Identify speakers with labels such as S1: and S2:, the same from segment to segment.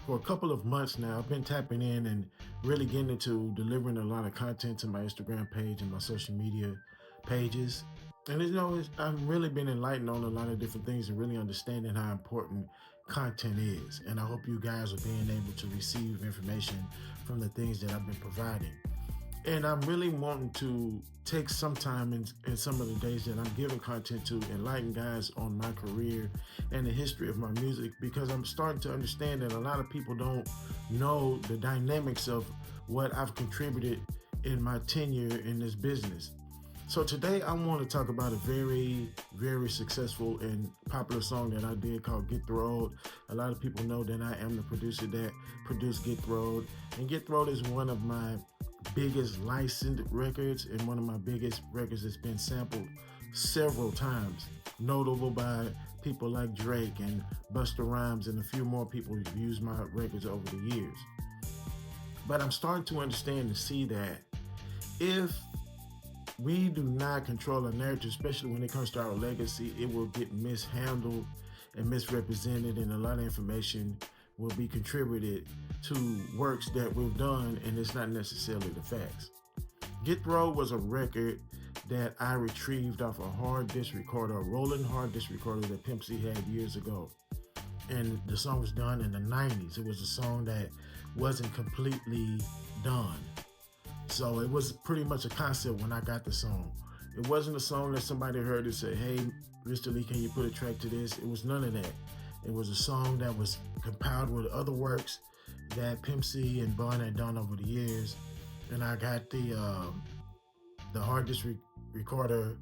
S1: for a couple of months now, I've been tapping in and really getting into delivering a lot of content to my Instagram page and my social media pages. And I've really been enlightened on a lot of different things and really understanding how important content is. And I hope you guys are being able to receive information from the things that I've been providing. And I'm really wanting to take some time in some of the days that I'm giving content to enlighten guys on my career and the history of my music, because I'm starting to understand that a lot of people don't know the dynamics of what I've contributed in my tenure in this business. So today I want to talk about a very, very successful and popular song that I did called Get Throwed. A lot of people know that I am the producer that produced Get Throwed. And Get Throwed is one of my biggest licensed records and one of my biggest records that's been sampled several times, notable by people like Drake and Busta Rhymes and a few more people who've used my records over the years. But I'm starting to understand and see that if we do not control our narrative, especially when it comes to our legacy, it will get mishandled and misrepresented, and a lot of information will be contributed to works that we've done, and it's not necessarily the facts. Get Throw was a record that I retrieved off a hard disk recorder, a rolling hard disk recorder that Pimp C had years ago. And the song was done in the 90s. It was a song that wasn't completely done. So it was pretty much a concept when I got the song. It wasn't a song that somebody heard and said, hey, Mr. Lee, can you put a track to this? It was none of that. It was a song that was compiled with other works that Pimp C and Bun had done over the years. And I got the hard disk recorder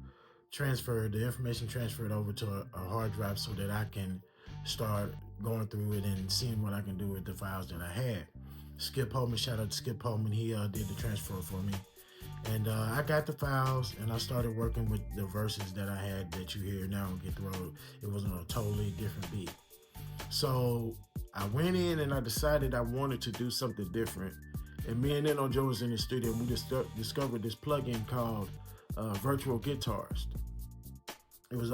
S1: transferred, the information transferred over to a hard drive so that I can start going through it and seeing what I can do with the files that I had. Skip Holman, shout out to Skip Holman, he did the transfer for me. And I got the files and I started working with the verses that I had that you hear now on Get the Road. It was on a totally different beat. So I went in and I decided I wanted to do something different. And me and Nino Joe was in the studio and we just discovered this plugin called Virtual Guitarist. It was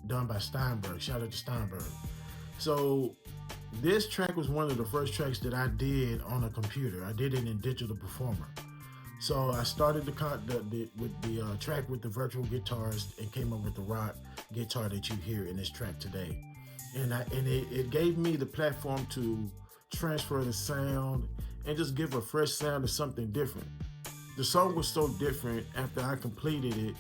S1: done by Steinberg. Shout out to Steinberg. So this track was one of the first tracks that I did on a computer. I did it in Digital Performer. So I started with the track with the virtual guitarist and came up with the rock guitar that you hear in this track today. And it gave me the platform to transfer the sound and just give a fresh sound to something different. The song was so different after I completed it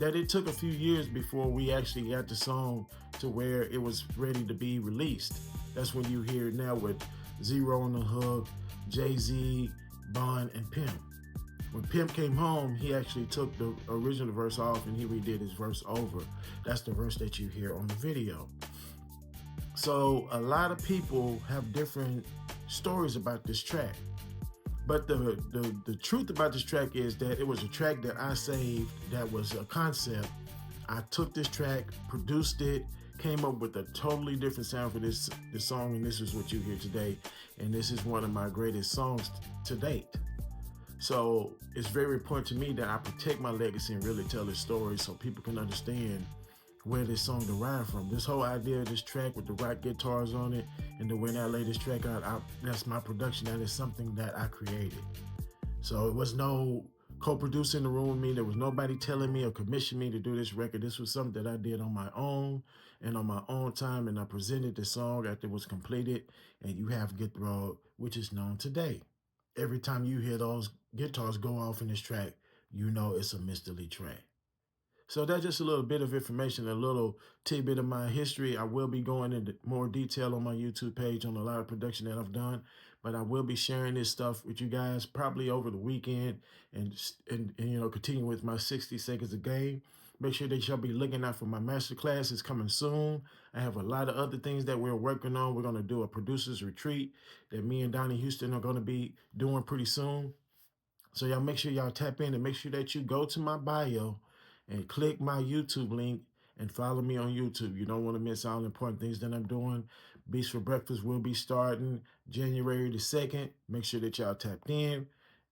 S1: that it took a few years before we actually got the song to where it was ready to be released. That's when you hear it now with Zero on the hook, Jay-Z, Bun, and Pimp. When Pimp came home, he actually took the original verse off and he redid his verse over. That's the verse that you hear on the video. So a lot of people have different stories about this track. But the truth about this track is that it was a track that I saved that was a concept. I took this track, produced it, came up with a totally different sound for this song, and this is what you hear today. And this is one of my greatest songs to date. So it's very important to me that I protect my legacy and really tell this story so people can understand where this song derived from. This whole idea of this track with the rock guitars on it and the way I lay this track out, that's my production. That is something that I created. So it was no co-producer in the room with me. There was nobody telling me or commissioning me to do this record. This was something that I did on my own and on my own time, and I presented the song after it was completed, and you have Get Through, which is known today. Every time you hear those guitars go off in this track, you know it's a Mr. Lee track. So that's just a little bit of information, a little tidbit of my history. I will be going into more detail on my YouTube page on a lot of production that I've done, but I will be sharing this stuff with you guys probably over the weekend and continue with my 60 seconds a game. Make sure that y'all be looking out for my masterclass. It's coming soon. I have a lot of other things that we're working on. We're going to do a producer's retreat that me and Donnie Houston are going to be doing pretty soon. So y'all make sure y'all tap in and make sure that you go to my bio and click my YouTube link and follow me on YouTube. You don't want to miss all the important things that I'm doing. Beats for Breakfast will be starting January the 2nd. Make sure that y'all tapped in.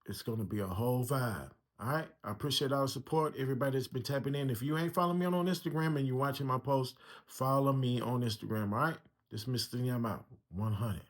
S1: It's going to be a whole vibe. All right? I appreciate all the support. Everybody that's been tapping in. If you ain't following me on Instagram and you're watching my post, follow me on Instagram. All right? This is Mr. Lee. I'm out. 100.